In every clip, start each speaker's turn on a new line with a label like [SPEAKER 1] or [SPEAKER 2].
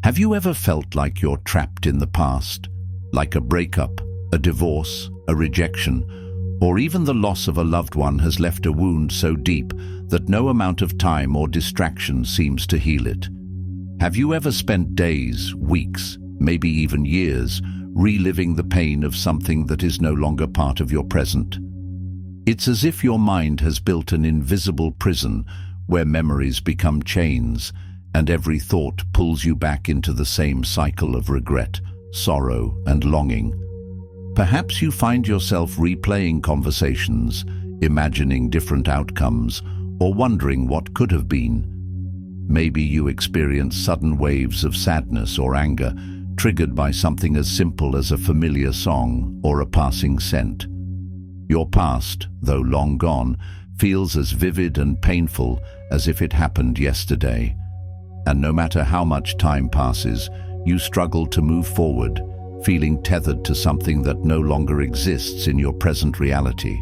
[SPEAKER 1] Have you ever felt like you're trapped in the past? Like a breakup, a divorce, a rejection, or even the loss of a loved one has left a wound so deep that no amount of time or distraction seems to heal it? Have you ever spent days, weeks, maybe even years, reliving the pain of something that is no longer part of your present? It's as if your mind has built an invisible prison where memories become chains, and every thought pulls you back into the same cycle of regret, sorrow, and longing. Perhaps you find yourself replaying conversations, imagining different outcomes, or wondering what could have been. Maybe you experience sudden waves of sadness or anger, triggered by something as simple as a familiar song or a passing scent. Your past, though long gone, feels as vivid and painful as if it happened yesterday. And no matter how much time passes, you struggle to move forward, feeling tethered to something that no longer exists in your present reality.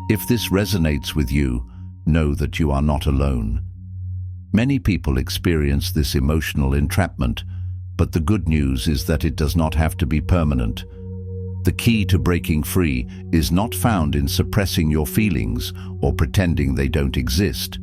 [SPEAKER 1] If this resonates with you, know that you are not alone. Many people experience this emotional entrapment, but the good news is that it does not have to be permanent. The key to breaking free is not found in suppressing your feelings or pretending they don't exist.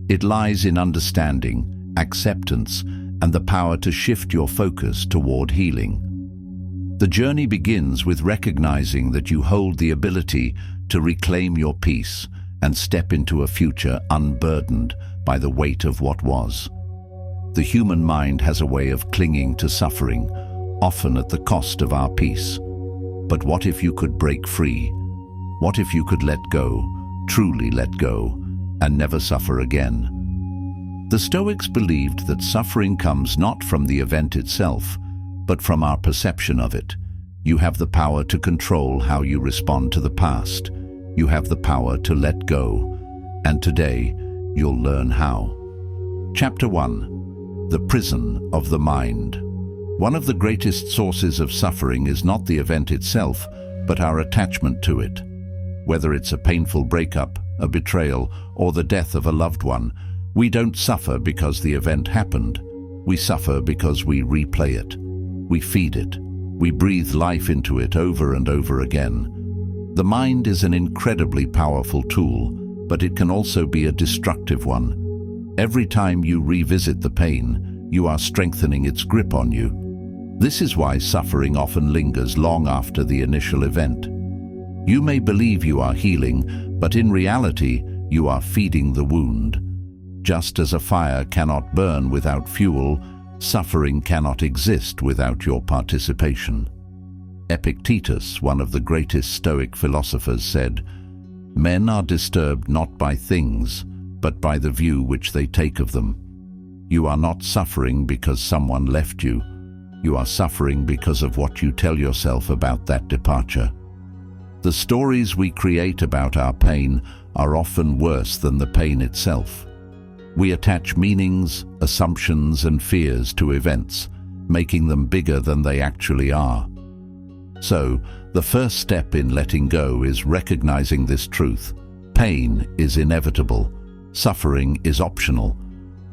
[SPEAKER 1] It lies in understanding, acceptance, and the power to shift your focus toward healing. The journey begins with recognizing that you hold the ability to reclaim your peace and step into a future unburdened by the weight of what was. The human mind has a way of clinging to suffering, often at the cost of our peace. But what if you could break free? What if you could let go, truly let go, and never suffer again? The Stoics believed that suffering comes not from the event itself, but from our perception of it. You have the power to control how you respond to the past. You have the power to let go. And today, you'll learn how. Chapter 1. The Prison of the Mind. One of the greatest sources of suffering is not the event itself, but our attachment to it. Whether it's a painful breakup, a betrayal, or the death of a loved one, we don't suffer because the event happened. We suffer because we replay it. We feed it. We breathe life into it over and over again. The mind is an incredibly powerful tool, but it can also be a destructive one. Every time you revisit the pain, you are strengthening its grip on you. This is why suffering often lingers long after the initial event. You may believe you are healing, but in reality, you are feeding the wound. Just as a fire cannot burn without fuel, suffering cannot exist without your participation. Epictetus, one of the greatest Stoic philosophers, said, "Men are disturbed not by things, but by the view which they take of them." You are not suffering because someone left you. You are suffering because of what you tell yourself about that departure. The stories we create about our pain are often worse than the pain itself. We attach meanings, assumptions, and fears to events, making them bigger than they actually are. So, the first step in letting go is recognizing this truth. Pain is inevitable. Suffering is optional.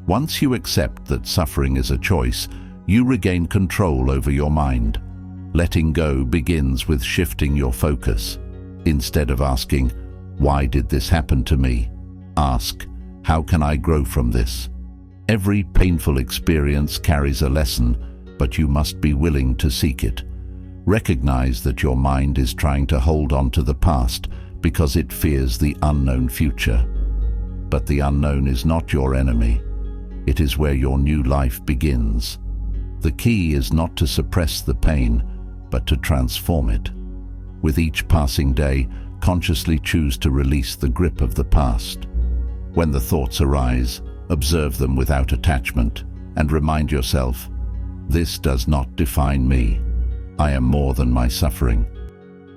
[SPEAKER 1] Once you accept that suffering is a choice, you regain control over your mind. Letting go begins with shifting your focus. Instead of asking, "Why did this happen to me?" ask, "How can I grow from this?" Every painful experience carries a lesson, but you must be willing to seek it. Recognize that your mind is trying to hold on to the past because it fears the unknown future. But the unknown is not your enemy. It is where your new life begins. The key is not to suppress the pain, but to transform it. With each passing day, consciously choose to release the grip of the past. When the thoughts arise, observe them without attachment and remind yourself, "This does not define me. I am more than my suffering."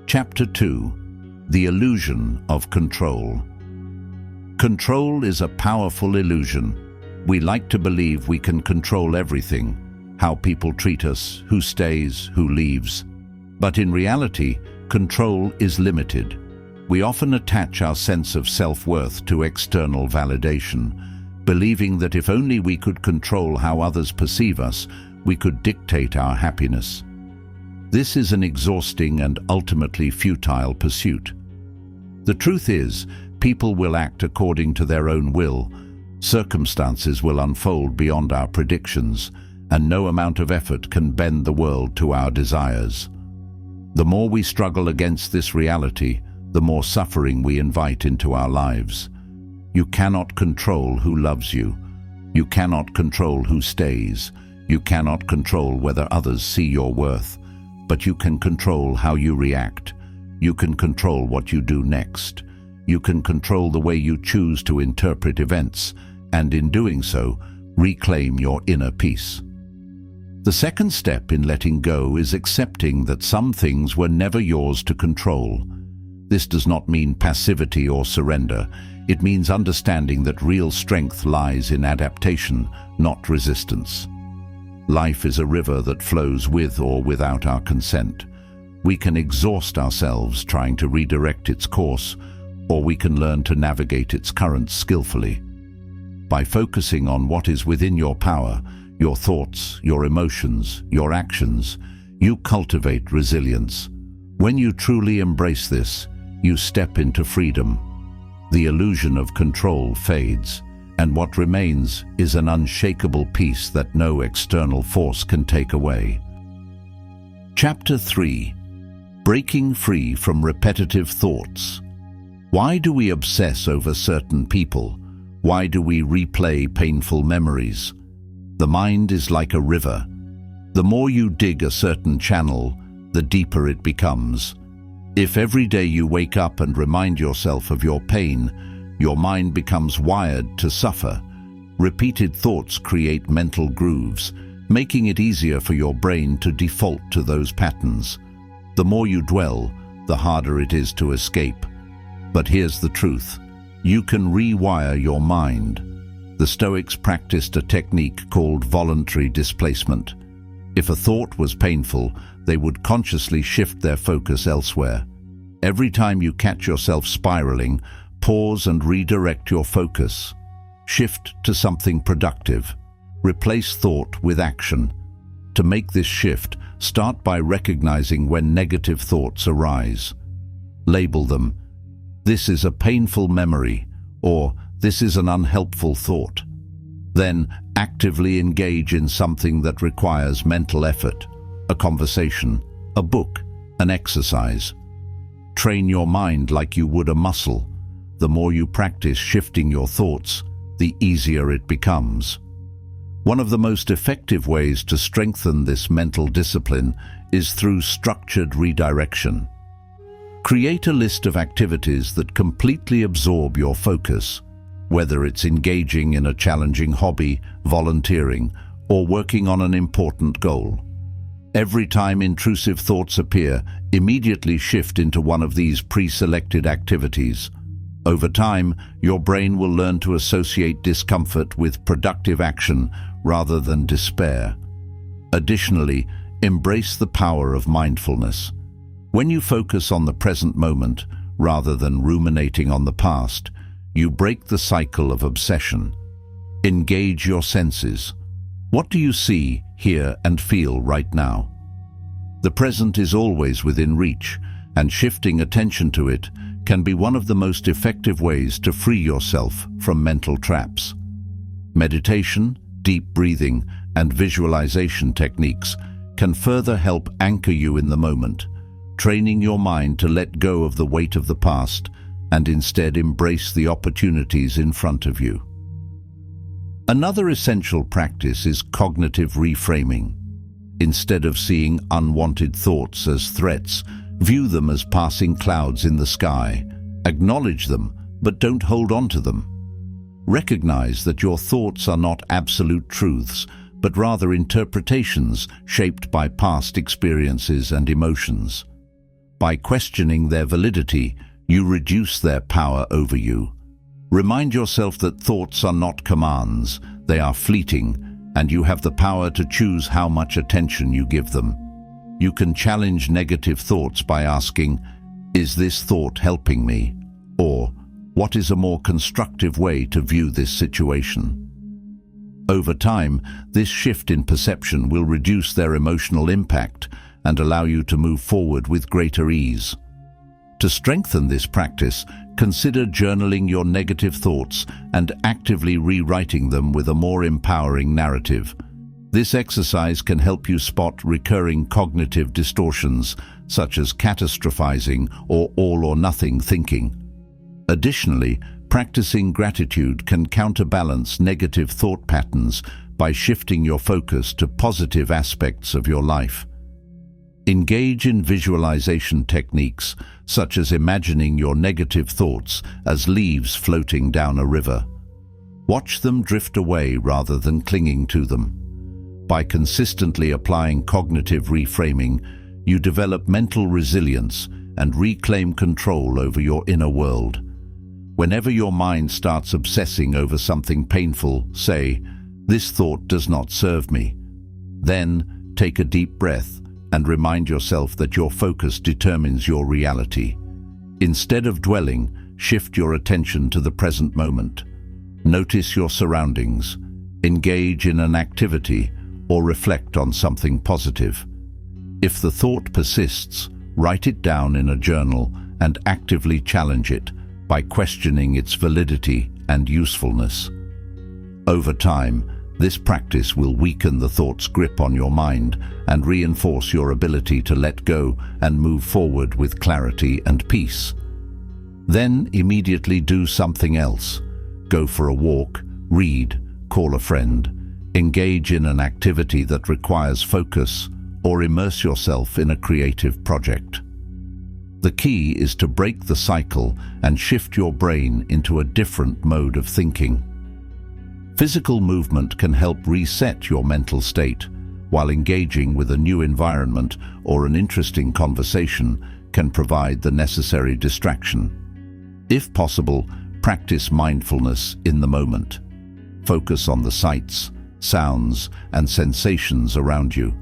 [SPEAKER 1] Chapter 2. The Illusion of Control. Control is a powerful illusion. We like to believe we can control everything, how people treat us, who stays, who leaves. But in reality, control is limited. We often attach our sense of self-worth to external validation, believing that if only we could control how others perceive us, we could dictate our happiness. This is an exhausting and ultimately futile pursuit. The truth is, people will act according to their own will, circumstances will unfold beyond our predictions, and no amount of effort can bend the world to our desires. The more we struggle against this reality, the more suffering we invite into our lives. You cannot control who loves you. You cannot control who stays. You cannot control whether others see your worth, but you can control how you react. You can control what you do next. You can control the way you choose to interpret events, and in doing so, reclaim your inner peace. The second step in letting go is accepting that some things were never yours to control. This does not mean passivity or surrender. It means understanding that real strength lies in adaptation, not resistance. Life is a river that flows with or without our consent. We can exhaust ourselves trying to redirect its course, or we can learn to navigate its currents skillfully. By focusing on what is within your power, your thoughts, your emotions, your actions, you cultivate resilience. When you truly embrace this, you step into freedom. The illusion of control fades, and what remains is an unshakable peace that no external force can take away. Chapter 3. Breaking free from repetitive thoughts. Why do we obsess over certain people? Why do we replay painful memories? The mind is like a river. The more you dig a certain channel, the deeper it becomes. If every day you wake up and remind yourself of your pain, your mind becomes wired to suffer. Repeated thoughts create mental grooves, making it easier for your brain to default to those patterns. The more you dwell, the harder it is to escape. But here's the truth. You can rewire your mind. The Stoics practiced a technique called voluntary displacement. If a thought was painful, they would consciously shift their focus elsewhere. Every time you catch yourself spiraling, pause and redirect your focus. Shift to something productive. Replace thought with action. To make this shift, start by recognizing when negative thoughts arise. Label them. This is a painful memory, or this is an unhelpful thought. Then actively engage in something that requires mental effort, a conversation, a book, an exercise. Train your mind like you would a muscle. The more you practice shifting your thoughts, the easier it becomes. One of the most effective ways to strengthen this mental discipline is through structured redirection. Create a list of activities that completely absorb your focus, whether it's engaging in a challenging hobby, volunteering, or working on an important goal. Every time intrusive thoughts appear, immediately shift into one of these pre-selected activities. Over time, your brain will learn to associate discomfort with productive action rather than despair. Additionally, embrace the power of mindfulness. When you focus on the present moment, rather than ruminating on the past, you break the cycle of obsession. Engage your senses. What do you see, hear, and feel right now? The present is always within reach, and shifting attention to it can be one of the most effective ways to free yourself from mental traps. Meditation, deep breathing, and visualization techniques can further help anchor you in the moment, training your mind to let go of the weight of the past and instead embrace the opportunities in front of you. Another essential practice is cognitive reframing. Instead of seeing unwanted thoughts as threats, view them as passing clouds in the sky. Acknowledge them, but don't hold on to them. Recognize that your thoughts are not absolute truths, but rather interpretations shaped by past experiences and emotions. By questioning their validity, you reduce their power over you. Remind yourself that thoughts are not commands, they are fleeting, and you have the power to choose how much attention you give them. You can challenge negative thoughts by asking, "Is this thought helping me?" Or, "What is a more constructive way to view this situation?" Over time, this shift in perception will reduce their emotional impact and allow you to move forward with greater ease. To strengthen this practice, consider journaling your negative thoughts and actively rewriting them with a more empowering narrative. This exercise can help you spot recurring cognitive distortions, such as catastrophizing or all-or-nothing thinking. Additionally, practicing gratitude can counterbalance negative thought patterns by shifting your focus to positive aspects of your life. Engage in visualization techniques, such as imagining your negative thoughts as leaves floating down a river. Watch them drift away rather than clinging to them. By consistently applying cognitive reframing, you develop mental resilience and reclaim control over your inner world. Whenever your mind starts obsessing over something painful, say, "This thought does not serve me." Then, take a deep breath and remind yourself that your focus determines your reality. Instead of dwelling, shift your attention to the present moment. Notice your surroundings, engage in an activity, or reflect on something positive. If the thought persists, write it down in a journal and actively challenge it by questioning its validity and usefulness. Over time, this practice will weaken the thought's grip on your mind and reinforce your ability to let go and move forward with clarity and peace. Then immediately do something else. Go for a walk, read, call a friend, engage in an activity that requires focus, or immerse yourself in a creative project. The key is to break the cycle and shift your brain into a different mode of thinking. Physical movement can help reset your mental state, while engaging with a new environment or an interesting conversation can provide the necessary distraction. If possible, practice mindfulness in the moment. Focus on the sights, sounds, and sensations around you.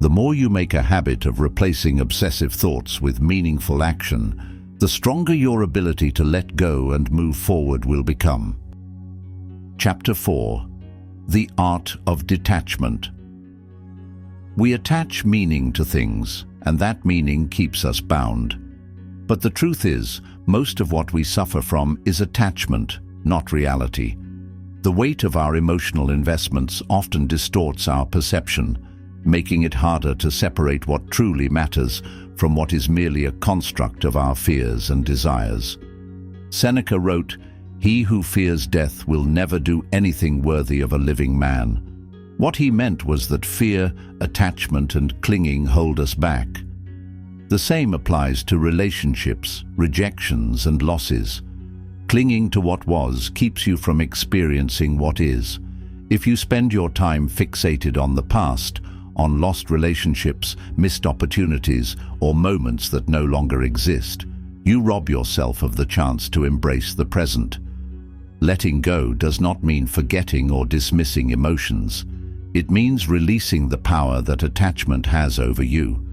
[SPEAKER 1] The more you make a habit of replacing obsessive thoughts with meaningful action, the stronger your ability to let go and move forward will become. Chapter 4. The Art of Detachment. We attach meaning to things, and that meaning keeps us bound. But the truth is, most of what we suffer from is attachment, not reality. The weight of our emotional investments often distorts our perception, making it harder to separate what truly matters from what is merely a construct of our fears and desires. Seneca wrote, "He who fears death will never do anything worthy of a living man." What he meant was that fear, attachment, and clinging hold us back. The same applies to relationships, rejections, and losses. Clinging to what was keeps you from experiencing what is. If you spend your time fixated on the past, on lost relationships, missed opportunities, or moments that no longer exist, you rob yourself of the chance to embrace the present. Letting go does not mean forgetting or dismissing emotions. It means releasing the power that attachment has over you.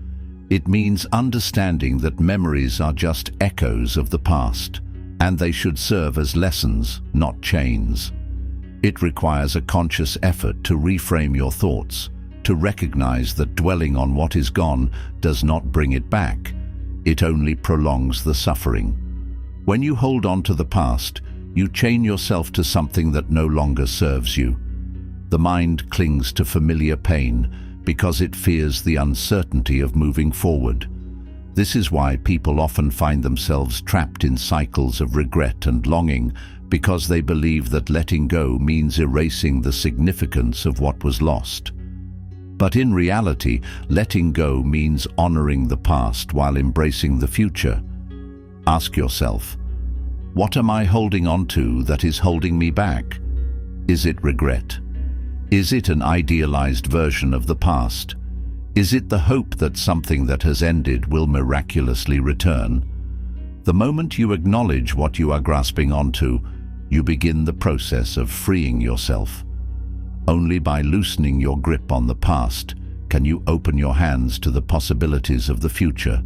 [SPEAKER 1] It means understanding that memories are just echoes of the past, and they should serve as lessons, not chains. It requires a conscious effort to reframe your thoughts, to recognize that dwelling on what is gone does not bring it back. It only prolongs the suffering. When you hold on to the past, you chain yourself to something that no longer serves you. The mind clings to familiar pain because it fears the uncertainty of moving forward. This is why people often find themselves trapped in cycles of regret and longing, because they believe that letting go means erasing the significance of what was lost. But in reality, letting go means honoring the past while embracing the future. Ask yourself, what am I holding on to that is holding me back? Is it regret? Is it an idealized version of the past? Is it the hope that something that has ended will miraculously return? The moment you acknowledge what you are grasping onto, you begin the process of freeing yourself. Only by loosening your grip on the past can you open your hands to the possibilities of the future.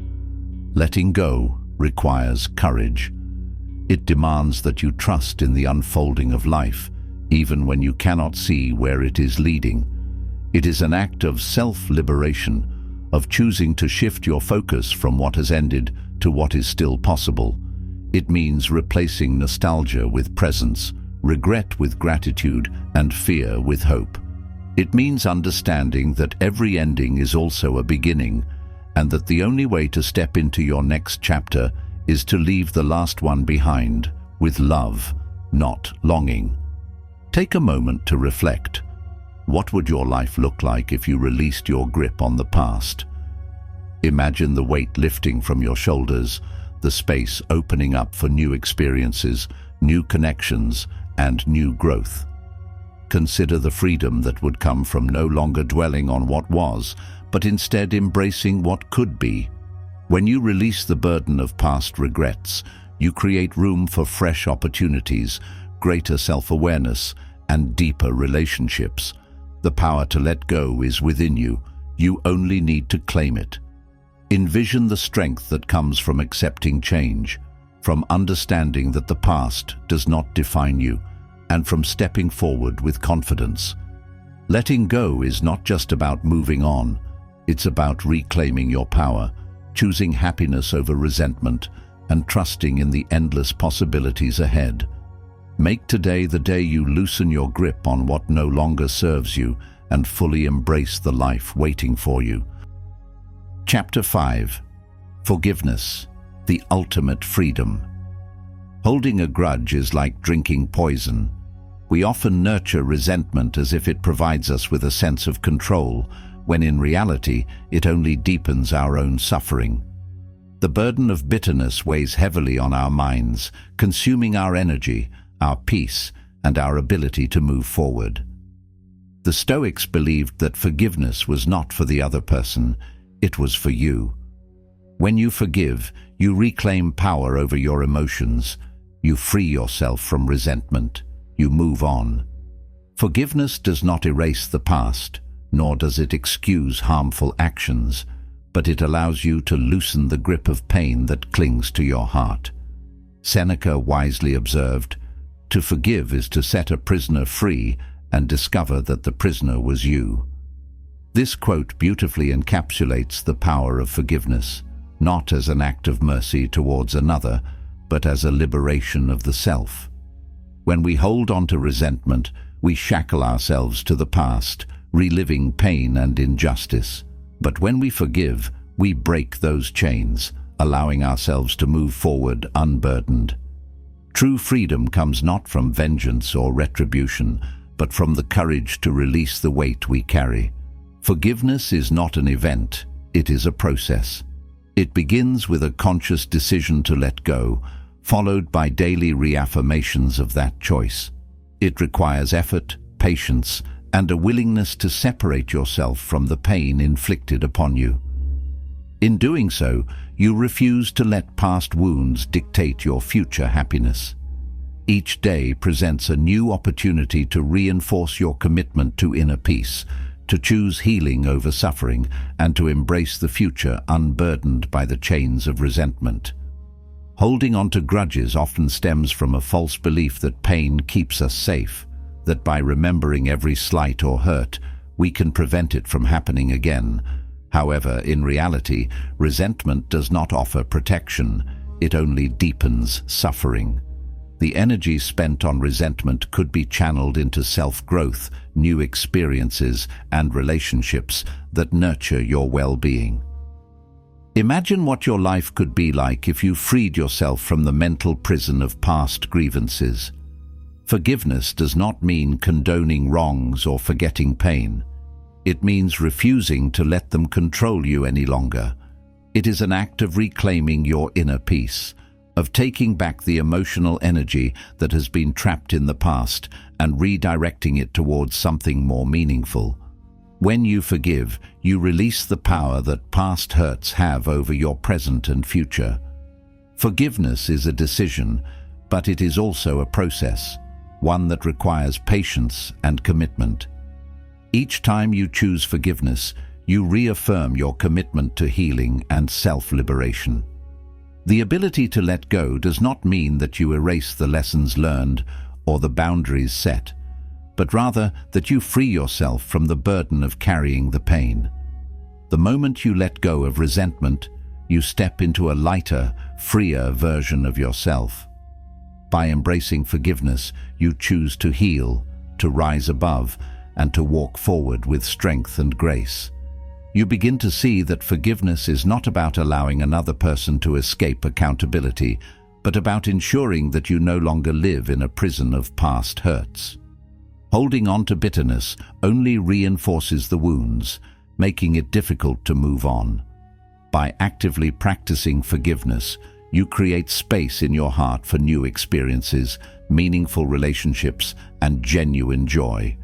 [SPEAKER 1] Letting go requires courage. It demands that you trust in the unfolding of life, even when you cannot see where it is leading. It is an act of self-liberation, of choosing to shift your focus from what has ended to what is still possible. It means replacing nostalgia with presence, regret with gratitude, and fear with hope. It means understanding that every ending is also a beginning, and that the only way to step into your next chapter is to leave the last one behind with love, not longing. Take a moment to reflect. What would your life look like if you released your grip on the past? Imagine the weight lifting from your shoulders, the space opening up for new experiences, new connections, and new growth. Consider the freedom that would come from no longer dwelling on what was, but instead embracing what could be. When you release the burden of past regrets, you create room for fresh opportunities, greater self-awareness, and deeper relationships. The power to let go is within you. You only need to claim it. Envision the strength that comes from accepting change, from understanding that the past does not define you, and from stepping forward with confidence. Letting go is not just about moving on. It's about reclaiming your power, choosing happiness over resentment, and trusting in the endless possibilities ahead. Make today the day you loosen your grip on what no longer serves you and fully embrace the life waiting for you. Chapter 5. Forgiveness, the ultimate freedom. Holding a grudge is like drinking poison. We often nurture resentment as if it provides us with a sense of control, when in reality it only deepens our own suffering. The burden of bitterness weighs heavily on our minds, consuming our energy, our peace, and our ability to move forward. The Stoics believed that forgiveness was not for the other person, it was for you. When you forgive, you reclaim power over your emotions. You free yourself from resentment. You move on. Forgiveness does not erase the past, nor does it excuse harmful actions, but it allows you to loosen the grip of pain that clings to your heart. Seneca wisely observed, "To forgive is to set a prisoner free and discover that the prisoner was you." This quote beautifully encapsulates the power of forgiveness, not as an act of mercy towards another, but as a liberation of the self. When we hold on to resentment, we shackle ourselves to the past, reliving pain and injustice. But when we forgive, we break those chains, allowing ourselves to move forward unburdened. True freedom comes not from vengeance or retribution, but from the courage to release the weight we carry. Forgiveness is not an event, it is a process. It begins with a conscious decision to let go, followed by daily reaffirmations of that choice. It requires effort, patience, and a willingness to separate yourself from the pain inflicted upon you. In doing so, you refuse to let past wounds dictate your future happiness. Each day presents a new opportunity to reinforce your commitment to inner peace, to choose healing over suffering, and to embrace the future unburdened by the chains of resentment. Holding on to grudges often stems from a false belief that pain keeps us safe, that by remembering every slight or hurt, we can prevent it from happening again. However, in reality, resentment does not offer protection, it only deepens suffering. The energy spent on resentment could be channeled into self-growth, new experiences, and relationships that nurture your well-being. Imagine what your life could be like if you freed yourself from the mental prison of past grievances. Forgiveness does not mean condoning wrongs or forgetting pain. It means refusing to let them control you any longer. It is an act of reclaiming your inner peace, of taking back the emotional energy that has been trapped in the past and redirecting it towards something more meaningful. When you forgive, you release the power that past hurts have over your present and future. Forgiveness is a decision, but it is also a process, one that requires patience and commitment. Each time you choose forgiveness, you reaffirm your commitment to healing and self-liberation. The ability to let go does not mean that you erase the lessons learned or the boundaries set, but rather that you free yourself from the burden of carrying the pain. The moment you let go of resentment, you step into a lighter, freer version of yourself. By embracing forgiveness, you choose to heal, to rise above, and to walk forward with strength and grace. You begin to see that forgiveness is not about allowing another person to escape accountability, but about ensuring that you no longer live in a prison of past hurts. Holding on to bitterness only reinforces the wounds, making it difficult to move on. By actively practicing forgiveness, you create space in your heart for new experiences, meaningful relationships, and genuine joy.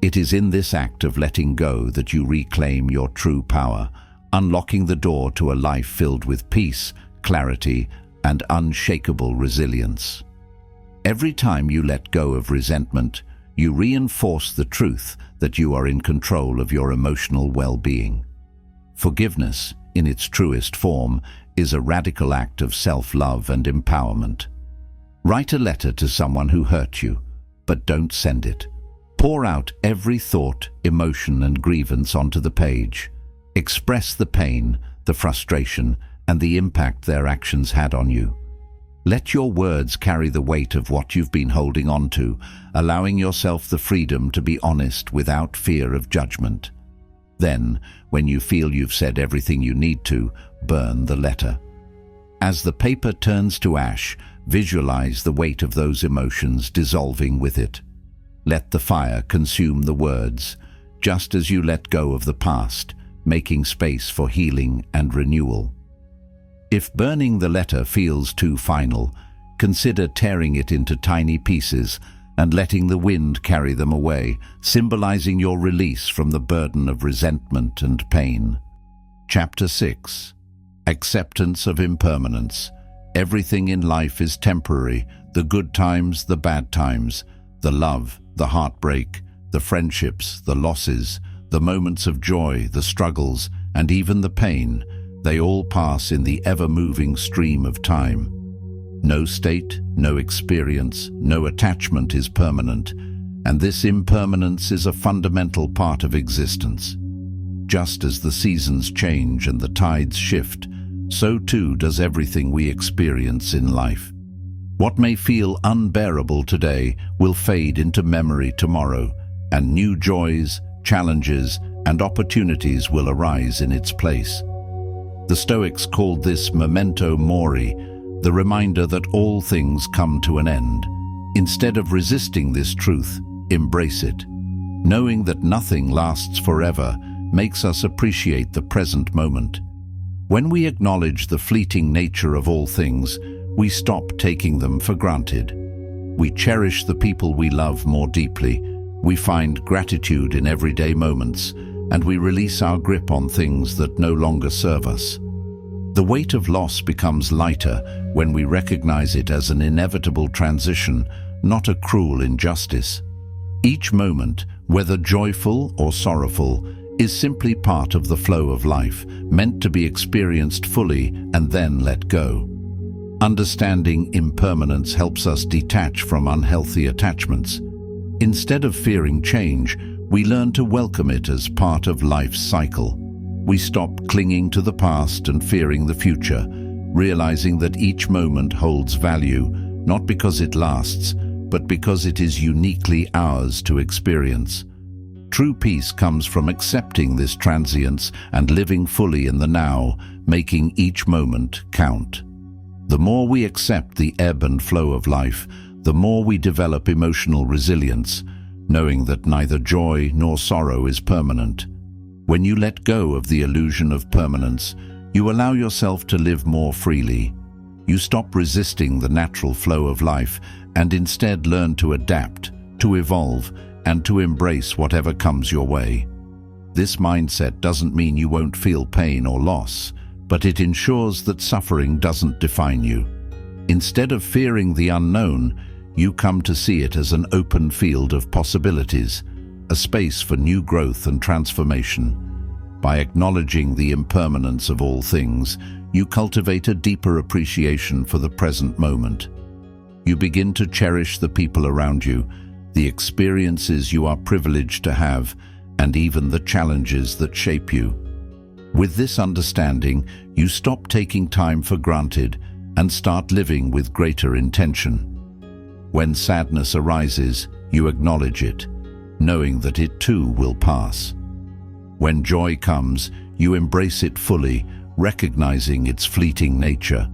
[SPEAKER 1] It is in this act of letting go that you reclaim your true power, unlocking the door to a life filled with peace, clarity, and unshakable resilience. Every time you let go of resentment, you reinforce the truth that you are in control of your emotional well-being. Forgiveness, in its truest form, is a radical act of self-love and empowerment. Write a letter to someone who hurt you, but don't send it. Pour out every thought, emotion, and grievance onto the page. Express the pain, the frustration, and the impact their actions had on you. Let your words carry the weight of what you've been holding on to, allowing yourself the freedom to be honest without fear of judgment. Then, when you feel you've said everything you need to, burn the letter. As the paper turns to ash, visualize the weight of those emotions dissolving with it. Let the fire consume the words, just as you let go of the past, making space for healing and renewal. If burning the letter feels too final, consider tearing it into tiny pieces and letting the wind carry them away, symbolizing your release from the burden of resentment and pain. Chapter 6. Acceptance of impermanence. Everything in life is temporary, the good times, the bad times, the love, the heartbreak, the friendships, the losses, the moments of joy, the struggles, and even the pain. They all pass in the ever-moving stream of time. No state, no experience, no attachment is permanent, and this impermanence is a fundamental part of existence. Just as the seasons change and the tides shift, so too does everything we experience in life. What may feel unbearable today will fade into memory tomorrow, and new joys, challenges, and opportunities will arise in its place. The Stoics called this memento mori, the reminder that all things come to an end. Instead of resisting this truth, embrace it. Knowing that nothing lasts forever makes us appreciate the present moment. When we acknowledge the fleeting nature of all things, we stop taking them for granted. We cherish the people we love more deeply, we find gratitude in everyday moments, and we release our grip on things that no longer serve us. The weight of loss becomes lighter when we recognize it as an inevitable transition, not a cruel injustice. Each moment, whether joyful or sorrowful, is simply part of the flow of life, meant to be experienced fully and then let go. Understanding impermanence helps us detach from unhealthy attachments. Instead of fearing change, we learn to welcome it as part of life's cycle. We stop clinging to the past and fearing the future, realizing that each moment holds value, not because it lasts, but because it is uniquely ours to experience. True peace comes from accepting this transience and living fully in the now, making each moment count. The more we accept the ebb and flow of life, the more we develop emotional resilience, knowing that neither joy nor sorrow is permanent. When you let go of the illusion of permanence, you allow yourself to live more freely. You stop resisting the natural flow of life and instead learn to adapt, to evolve, and to embrace whatever comes your way. This mindset doesn't mean you won't feel pain or loss, but it ensures that suffering doesn't define you. Instead of fearing the unknown, you come to see it as an open field of possibilities, a space for new growth and transformation. By acknowledging the impermanence of all things, you cultivate a deeper appreciation for the present moment. You begin to cherish the people around you, the experiences you are privileged to have, and even the challenges that shape you. With this understanding, you stop taking time for granted and start living with greater intention. When sadness arises, you acknowledge it, knowing that it too will pass. When joy comes, you embrace it fully, recognizing its fleeting nature.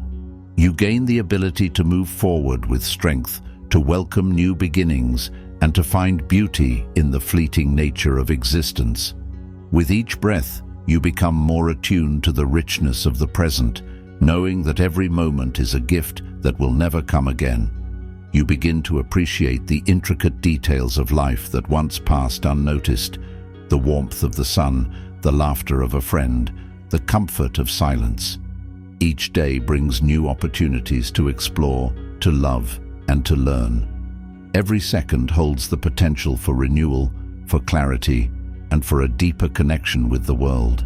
[SPEAKER 1] You gain the ability to move forward with strength, to welcome new beginnings, and to find beauty in the fleeting nature of existence. With each breath, you become more attuned to the richness of the present, knowing that every moment is a gift that will never come again. You begin to appreciate the intricate details of life that once passed unnoticed: the warmth of the sun, the laughter of a friend, the comfort of silence. Each day brings new opportunities to explore, to love, and to learn. Every second holds the potential for renewal, for clarity, and for a deeper connection with the world.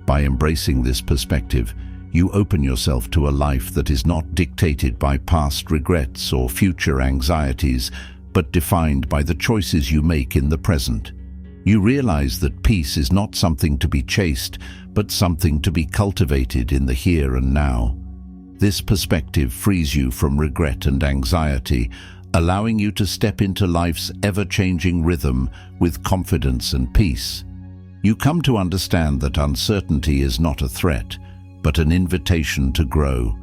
[SPEAKER 1] By embracing this perspective, you open yourself to a life that is not dictated by past regrets or future anxieties, but defined by the choices you make in the present. You realize that peace is not something to be chased, but something to be cultivated in the here and now. This perspective frees you from regret and anxiety, allowing you to step into life's ever-changing rhythm with confidence and peace. You come to understand that uncertainty is not a threat, but an invitation to grow.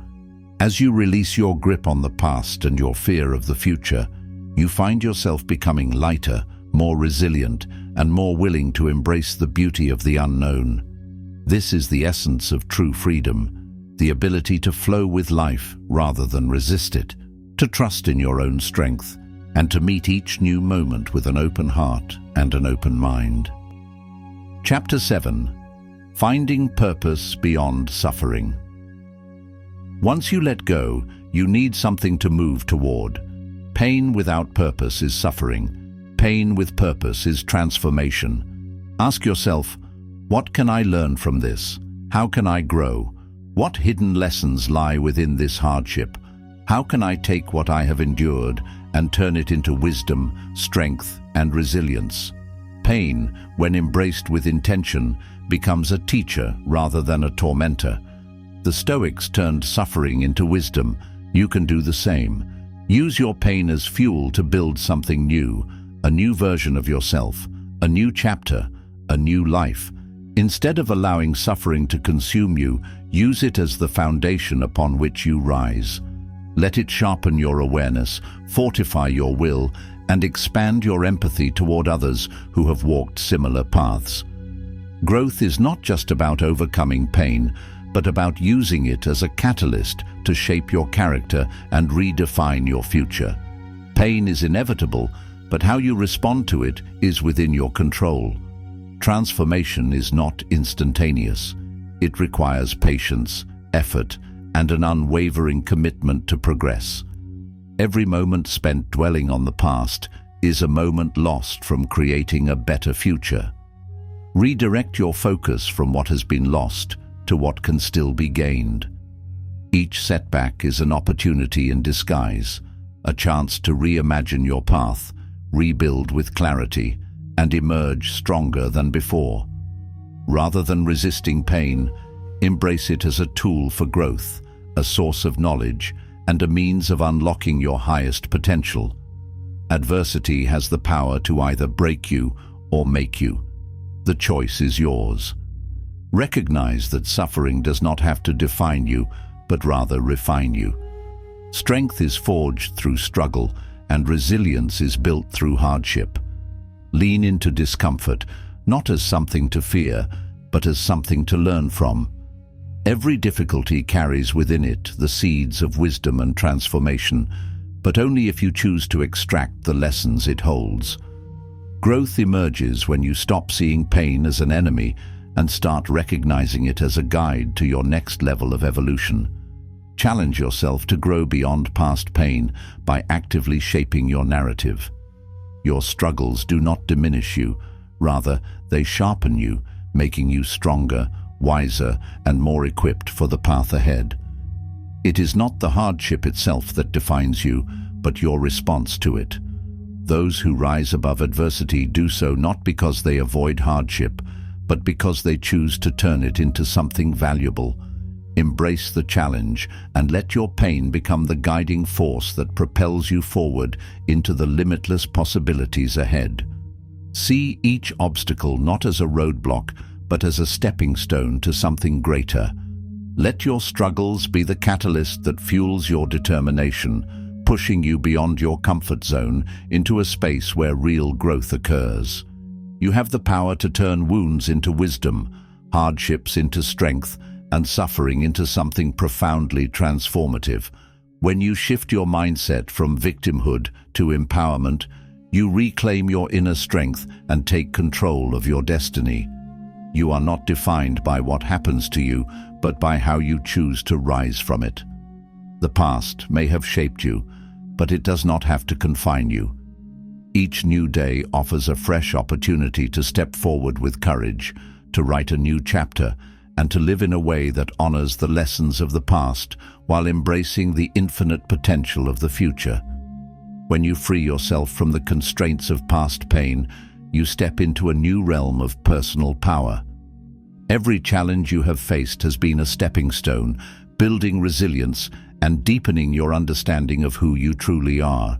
[SPEAKER 1] As you release your grip on the past and your fear of the future, you find yourself becoming lighter, more resilient, and more willing to embrace the beauty of the unknown. This is the essence of true freedom, the ability to flow with life rather than resist it, to trust in your own strength, and to meet each new moment with an open heart and an open mind. Chapter 7. Finding Purpose Beyond Suffering. Once you let go, you need something to move toward. Pain without purpose is suffering. Pain with purpose is transformation. Ask yourself, what can I learn from this? How can I grow? What hidden lessons lie within this hardship? How can I take what I have endured and turn it into wisdom, strength, and resilience? Pain, when embraced with intention, becomes a teacher rather than a tormentor. The Stoics turned suffering into wisdom. You can do the same. Use your pain as fuel to build something new, a new version of yourself, a new chapter, a new life. Instead of allowing suffering to consume you, use it as the foundation upon which you rise. Let it sharpen your awareness, fortify your will, and expand your empathy toward others who have walked similar paths. Growth is not just about overcoming pain, but about using it as a catalyst to shape your character and redefine your future. Pain is inevitable, but how you respond to it is within your control. Transformation is not instantaneous. It requires patience, effort, and an unwavering commitment to progress. Every moment spent dwelling on the past is a moment lost from creating a better future. Redirect your focus from what has been lost to what can still be gained. Each setback is an opportunity in disguise, a chance to reimagine your path, rebuild with clarity, and emerge stronger than before. Rather than resisting pain, embrace it as a tool for growth, a source of knowledge, and a means of unlocking your highest potential. Adversity has the power to either break you or make you. The choice is yours. Recognize that suffering does not have to define you, but rather refine you. Strength is forged through struggle, and resilience is built through hardship. Lean into discomfort, not as something to fear, but as something to learn from. Every difficulty carries within it the seeds of wisdom and transformation, but only if you choose to extract the lessons it holds. Growth emerges when you stop seeing pain as an enemy and start recognizing it as a guide to your next level of evolution. Challenge yourself to grow beyond past pain by actively shaping your narrative. Your struggles do not diminish you, rather they sharpen you, making you stronger, wiser, and more equipped for the path ahead. It is not the hardship itself that defines you, but your response to it. Those who rise above adversity do so not because they avoid hardship, but because they choose to turn it into something valuable. Embrace the challenge and let your pain become the guiding force that propels you forward into the limitless possibilities ahead. See each obstacle not as a roadblock, but as a stepping stone to something greater. Let your struggles be the catalyst that fuels your determination, pushing you beyond your comfort zone into a space where real growth occurs. You have the power to turn wounds into wisdom, hardships into strength, and suffering into something profoundly transformative. When you shift your mindset from victimhood to empowerment, you reclaim your inner strength and take control of your destiny. You are not defined by what happens to you, but by how you choose to rise from it. The past may have shaped you, but it does not have to confine you. Each new day offers a fresh opportunity to step forward with courage, to write a new chapter, and to live in a way that honors the lessons of the past while embracing the infinite potential of the future. When you free yourself from the constraints of past pain, you step into a new realm of personal power. Every challenge you have faced has been a stepping stone, building resilience and deepening your understanding of who you truly are.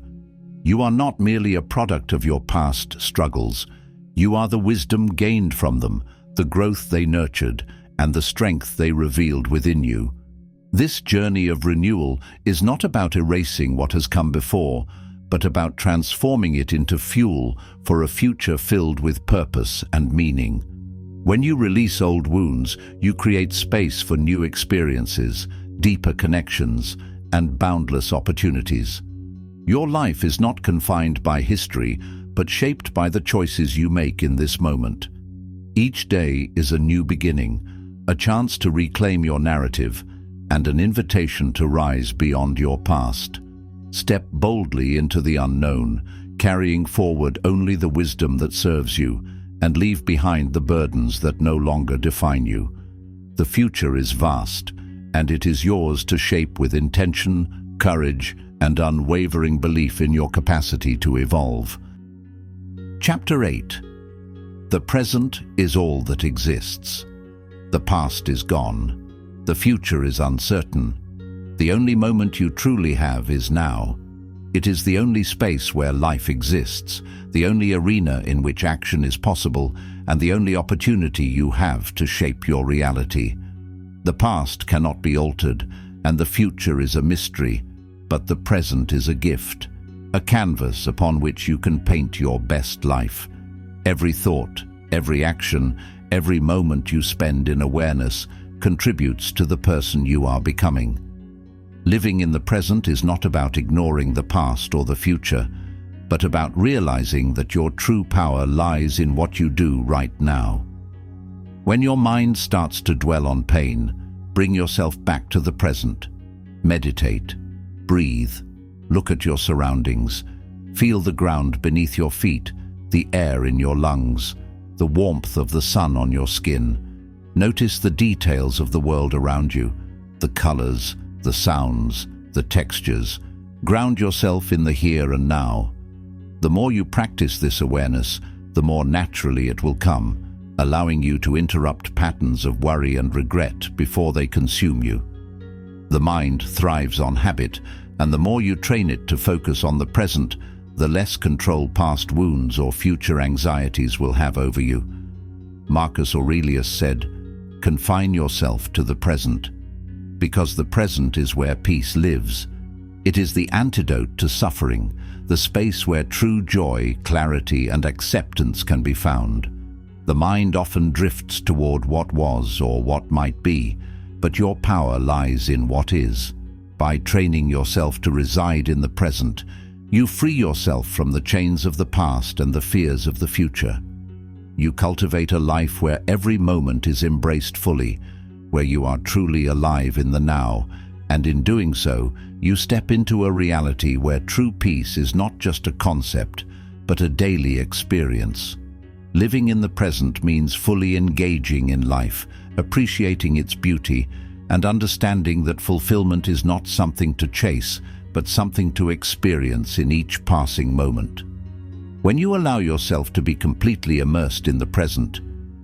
[SPEAKER 1] You are not merely a product of your past struggles. You are the wisdom gained from them, the growth they nurtured, and the strength they revealed within you. This journey of renewal is not about erasing what has come before, but about transforming it into fuel for a future filled with purpose and meaning. When you release old wounds, you create space for new experiences, deeper connections, and boundless opportunities. Your life is not confined by history, but shaped by the choices you make in this moment. Each day is a new beginning, a chance to reclaim your narrative, and an invitation to rise beyond your past. Step boldly into the unknown, carrying forward only the wisdom that serves you, and leave behind the burdens that no longer define you. The future is vast, and it is yours to shape with intention, courage, and unwavering belief in your capacity to evolve. Chapter 8. The present is all that exists. The past is gone. The future is uncertain. The only moment you truly have is now. It is the only space where life exists, the only arena in which action is possible, and the only opportunity you have to shape your reality. The past cannot be altered, and the future is a mystery, but the present is a gift, a canvas upon which you can paint your best life. Every thought, every action, every moment you spend in awareness contributes to the person you are becoming. Living in the present is not about ignoring the past or the future, but about realizing that your true power lies in what you do right now. When your mind starts to dwell on pain, bring yourself back to the present. Meditate, breathe, look at your surroundings, feel the ground beneath your feet, the air in your lungs, the warmth of the sun on your skin. Notice the details of the world around you, the colors, the sounds, the textures. Ground yourself in the here and now. The more you practice this awareness, the more naturally it will come, allowing you to interrupt patterns of worry and regret before they consume you. The mind thrives on habit, and the more you train it to focus on the present, the less control past wounds or future anxieties will have over you. Marcus Aurelius said, "Confine yourself to the present, because the present is where peace lives. It is the antidote to suffering, the space where true joy, clarity, and acceptance can be found. The mind often drifts toward what was or what might be, but your power lies in what is. By training yourself to reside in the present, you free yourself from the chains of the past and the fears of the future. You cultivate a life where every moment is embraced fully, where you are truly alive in the now, and in doing so, you step into a reality where true peace is not just a concept, but a daily experience. Living in the present means fully engaging in life, appreciating its beauty, and understanding that fulfillment is not something to chase, but something to experience in each passing moment. When you allow yourself to be completely immersed in the present,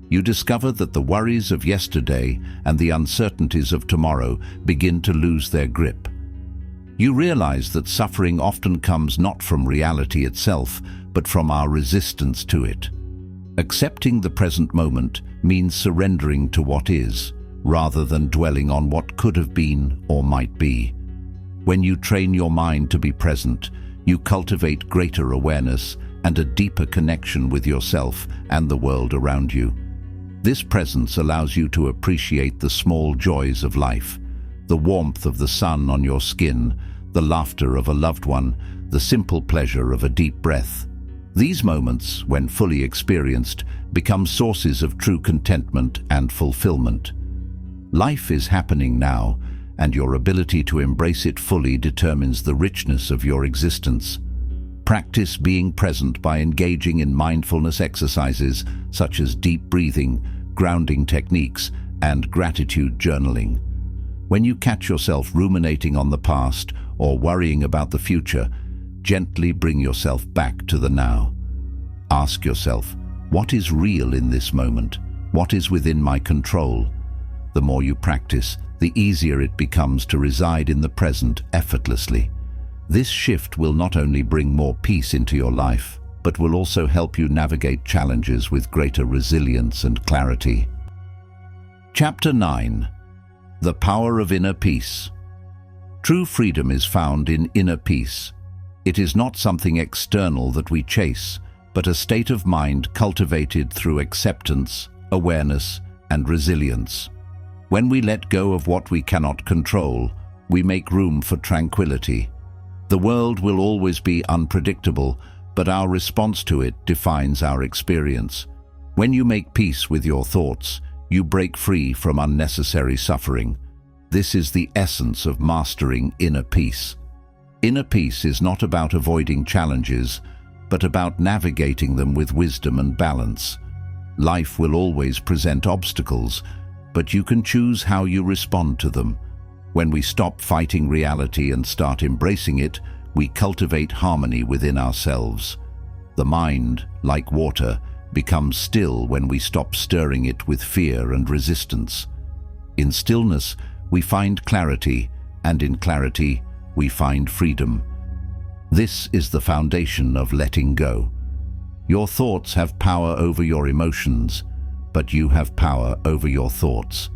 [SPEAKER 1] you discover that the worries of yesterday and the uncertainties of tomorrow begin to lose their grip. You realize that suffering often comes not from reality itself, but from our resistance to it. Accepting the present moment means surrendering to what is, rather than dwelling on what could have been or might be. When you train your mind to be present, you cultivate greater awareness and a deeper connection with yourself and the world around you. This presence allows you to appreciate the small joys of life, the warmth of the sun on your skin, the laughter of a loved one, the simple pleasure of a deep breath. These moments, when fully experienced, become sources of true contentment and fulfillment. Life is happening now, and your ability to embrace it fully determines the richness of your existence. Practice being present by engaging in mindfulness exercises such as deep breathing, grounding techniques, and gratitude journaling. When you catch yourself ruminating on the past or worrying about the future, gently bring yourself back to the now. Ask yourself, what is real in this moment? What is within my control? The more you practice, the easier it becomes to reside in the present effortlessly. This shift will not only bring more peace into your life, but will also help you navigate challenges with greater resilience and clarity. Chapter 9. The Power of Inner Peace. True freedom is found in inner peace. It is not something external that we chase, but a state of mind cultivated through acceptance, awareness, and resilience. When we let go of what we cannot control, we make room for tranquility. The world will always be unpredictable, but our response to it defines our experience. When you make peace with your thoughts, you break free from unnecessary suffering. This is the essence of mastering inner peace. Inner peace is not about avoiding challenges, but about navigating them with wisdom and balance. Life will always present obstacles, but you can choose how you respond to them. When we stop fighting reality and start embracing it, we cultivate harmony within ourselves. The mind, like water, becomes still when we stop stirring it with fear and resistance. In stillness, we find clarity, and in clarity, we find freedom. This is the foundation of letting go. Your thoughts have power over your emotions, but you have power over your thoughts.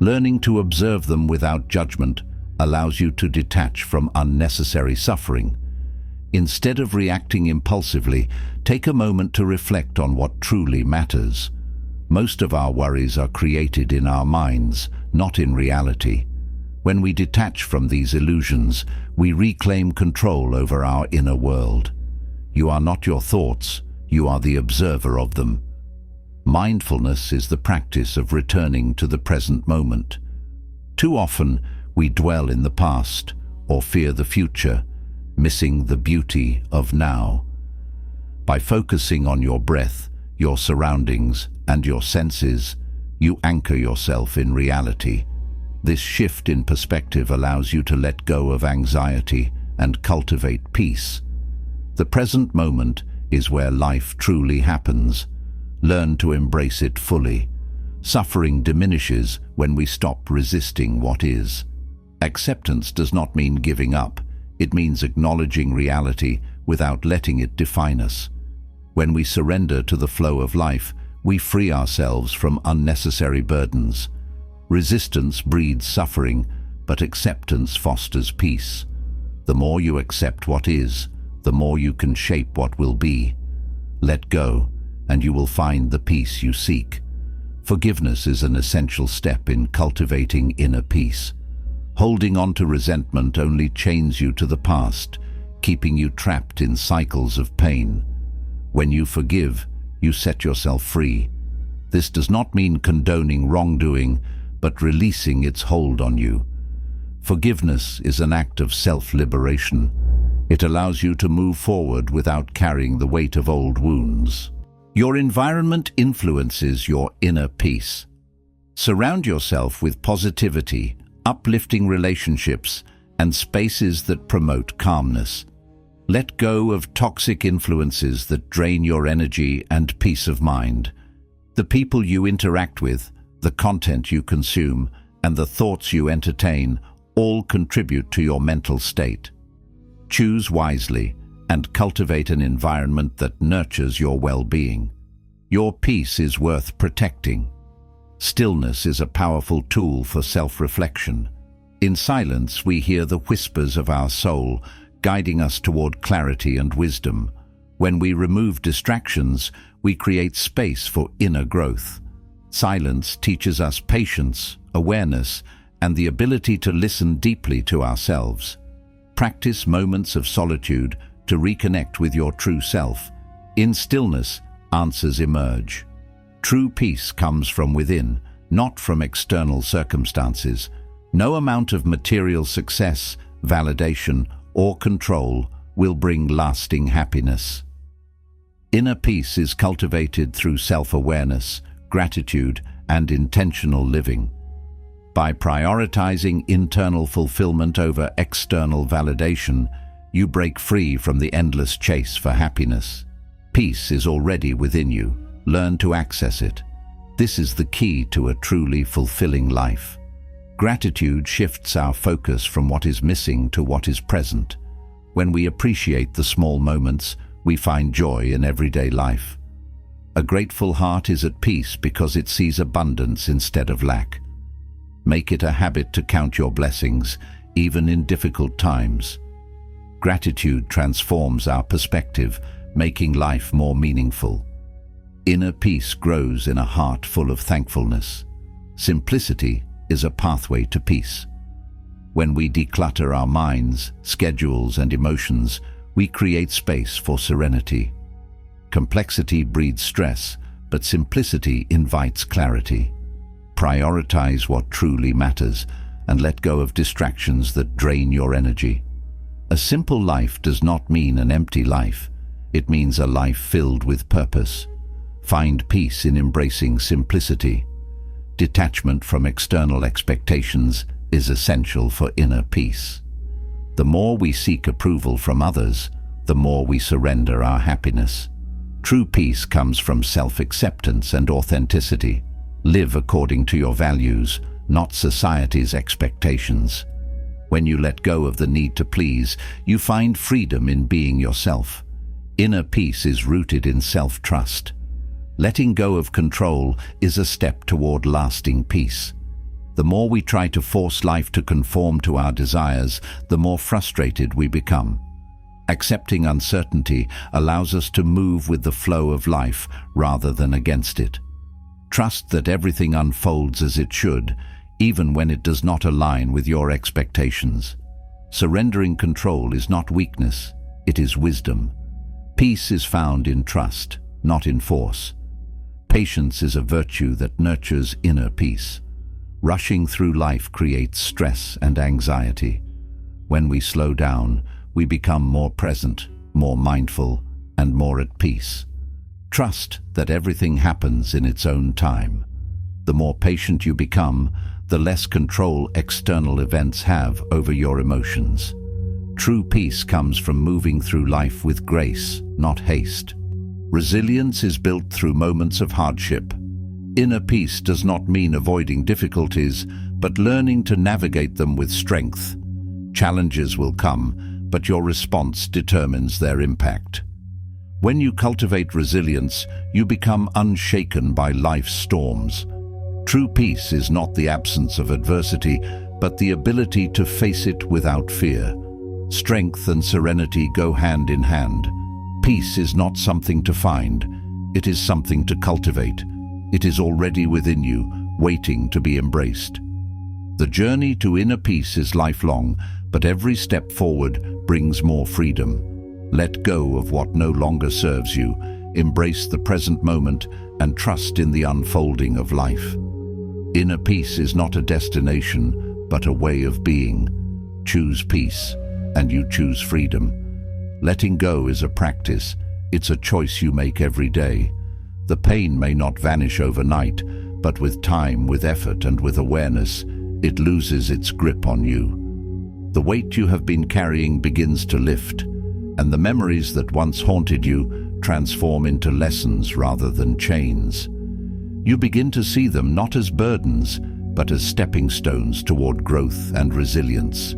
[SPEAKER 1] Learning to observe them without judgment allows you to detach from unnecessary suffering. Instead of reacting impulsively, take a moment to reflect on what truly matters. Most of our worries are created in our minds, not in reality. When we detach from these illusions, we reclaim control over our inner world. You are not your thoughts, you are the observer of them. Mindfulness is the practice of returning to the present moment. Too often, we dwell in the past or fear the future, missing the beauty of now. By focusing on your breath, your surroundings, and your senses, you anchor yourself in reality. This shift in perspective allows you to let go of anxiety and cultivate peace. The present moment is where life truly happens. Learn to embrace it fully. Suffering diminishes when we stop resisting what is. Acceptance does not mean giving up. It means acknowledging reality without letting it define us. When we surrender to the flow of life, we free ourselves from unnecessary burdens. Resistance breeds suffering, but acceptance fosters peace. The more you accept what is, the more you can shape what will be. Let go, and you will find the peace you seek. Forgiveness is an essential step in cultivating inner peace. Holding on to resentment only chains you to the past, keeping you trapped in cycles of pain. When you forgive, you set yourself free. This does not mean condoning wrongdoing, but releasing its hold on you. Forgiveness is an act of self-liberation. It allows you to move forward without carrying the weight of old wounds. Your environment influences your inner peace. Surround yourself with positivity, uplifting relationships, and spaces that promote calmness. Let go of toxic influences that drain your energy and peace of mind. The people you interact with, the content you consume, and the thoughts you entertain all contribute to your mental state. Choose wisely and cultivate an environment that nurtures your well-being. Your peace is worth protecting. Stillness is a powerful tool for self-reflection. In silence, we hear the whispers of our soul, guiding us toward clarity and wisdom. When we remove distractions, we create space for inner growth. Silence teaches us patience, awareness, and the ability to listen deeply to ourselves. Practice moments of solitude to reconnect with your true self. In stillness, answers emerge. True peace comes from within, not from external circumstances. No amount of material success, validation, or control will bring lasting happiness. Inner peace is cultivated through self-awareness, gratitude, and intentional living. By prioritizing internal fulfillment over external validation, you break free from the endless chase for happiness. Peace is already within you. Learn to access it. This is the key to a truly fulfilling life. Gratitude shifts our focus from what is missing to what is present. When we appreciate the small moments, we find joy in everyday life. A grateful heart is at peace because it sees abundance instead of lack. Make it a habit to count your blessings, even in difficult times. Gratitude transforms our perspective, making life more meaningful. Inner peace grows in a heart full of thankfulness. Simplicity is a pathway to peace. When we declutter our minds, schedules, and emotions, we create space for serenity. Complexity breeds stress, but simplicity invites clarity. Prioritize what truly matters and let go of distractions that drain your energy. A simple life does not mean an empty life. It means a life filled with purpose. Find peace in embracing simplicity. Detachment from external expectations is essential for inner peace. The more we seek approval from others, the more we surrender our happiness. True peace comes from self-acceptance and authenticity. Live according to your values, not society's expectations. When you let go of the need to please, you find freedom in being yourself. Inner peace is rooted in self-trust. Letting go of control is a step toward lasting peace. The more we try to force life to conform to our desires, the more frustrated we become. Accepting uncertainty allows us to move with the flow of life rather than against it. Trust that everything unfolds as it should, even when it does not align with your expectations. Surrendering control is not weakness, it is wisdom. Peace is found in trust, not in force. Patience is a virtue that nurtures inner peace. Rushing through life creates stress and anxiety. When we slow down, we become more present, more mindful, and more at peace. Trust that everything happens in its own time. The more patient you become, the less control external events have over your emotions. True peace comes from moving through life with grace, not haste. Resilience is built through moments of hardship. Inner peace does not mean avoiding difficulties, but learning to navigate them with strength. Challenges will come, but your response determines their impact. When you cultivate resilience, you become unshaken by life's storms. True peace is not the absence of adversity, but the ability to face it without fear. Strength and serenity go hand in hand. Peace is not something to find, it is something to cultivate. It is already within you, waiting to be embraced. The journey to inner peace is lifelong, but every step forward brings more freedom. Let go of what no longer serves you, embrace the present moment, and trust in the unfolding of life. Inner peace is not a destination, but a way of being. Choose peace, and you choose freedom. Letting go is a practice. It's a choice you make every day. The pain may not vanish overnight, but with time, with effort, and with awareness, it loses its grip on you. The weight you have been carrying begins to lift, and the memories that once haunted you transform into lessons rather than chains. You begin to see them not as burdens, but as stepping stones toward growth and resilience.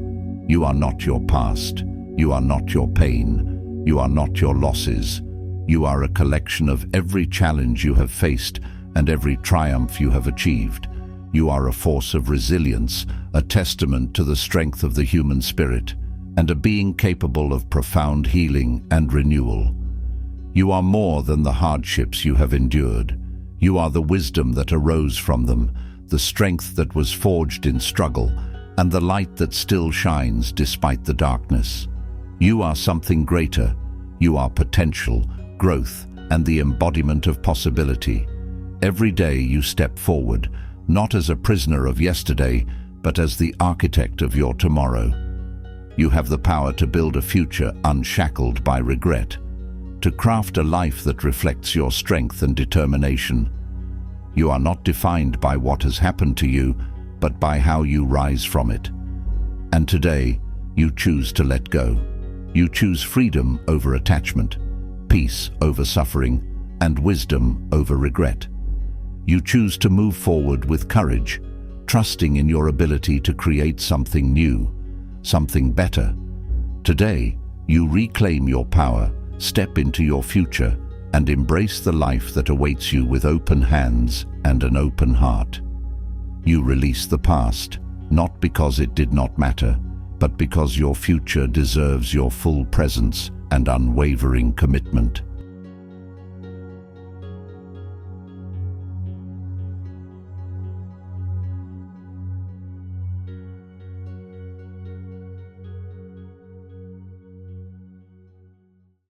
[SPEAKER 1] You are not your past. You are not your pain. You are not your losses. You are a collection of every challenge you have faced and every triumph you have achieved. You are a force of resilience, a testament to the strength of the human spirit, and a being capable of profound healing and renewal. You are more than the hardships you have endured. You are the wisdom that arose from them, the strength that was forged in struggle, and the light that still shines despite the darkness. You are something greater. You are potential, growth, and the embodiment of possibility. Every day you step forward, not as a prisoner of yesterday, but as the architect of your tomorrow. You have the power to build a future unshackled by regret, to craft a life that reflects your strength and determination. You are not defined by what has happened to you, but by how you rise from it. And today, you choose to let go. You choose freedom over attachment, peace over suffering, and wisdom over regret. You choose to move forward with courage, trusting in your ability to create something new, something better. Today, you reclaim your power, step into your future, and embrace the life that awaits you with open hands and an open heart. You release the past, not because it did not matter, but because your future deserves your full presence and unwavering commitment.